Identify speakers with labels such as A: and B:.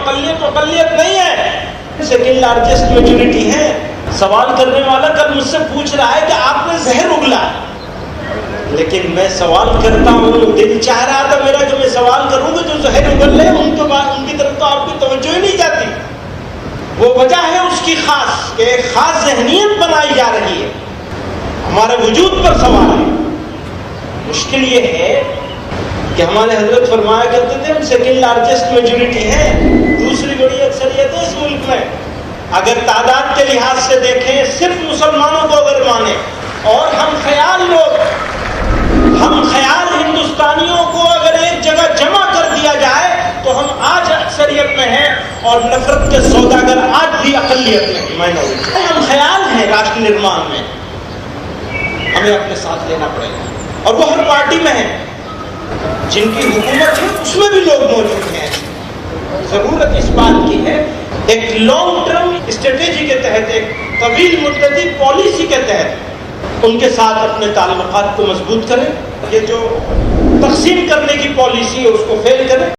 A: اقلیت نہیں ہے، سیکنڈ لارجسٹ میجورٹی ہے۔ سوال کرنے والا کل مجھ سے پوچھ رہا ہے کہ آپ نے زہر اگلا، لیکن میں سوال کرتا ہوں، دل چاہ رہا تھا میرا کہ میں سوال کروں گا جو زہر اگل لے ان کی طرف تو آپ کی توجہ ہی نہیں جاتی۔ وہ وجہ ہے اس کی خاص، کہ ایک خاص ذہنیت بنائی جا رہی ہے، ہمارے وجود پر سوال ہے۔ مشکل یہ ہے کہ ہمارے حضرت فرمایا کرتے تھے ہم سیکنڈ لارجسٹ میجورٹی ہیں، دوسری بڑی اکثریت ہے اس ملک میں۔ اگر تعداد کے لحاظ سے دیکھیں، صرف مسلمانوں کو اگر مانیں اور ہم خیال ہندوستانیوں کو اگر ایک جگہ جمع کر دیا جائے تو ہم آج اکثریت میں ہیں اور نفرت کے سوداگر آج بھی اقلیت میں ہیں، مائنورٹی۔ ہم خیال ہیں راشٹر نرمان میں، ہمیں اپنے ساتھ لینا پڑے گا، اور وہ ہر پارٹی میں ہیں، جن کی حکومت ہے اس میں بھی لوگ موجود ہیں۔ ضرورت اس بات کی ہے ایک لانگ ٹرم اسٹریٹجی کے تحت، ایک طویل مدتی پالیسی کے تحت ان کے ساتھ اپنے تعلقات کو مضبوط کریں۔ یہ جو تقسیم کرنے کی پالیسی ہے اس کو فیل کریں۔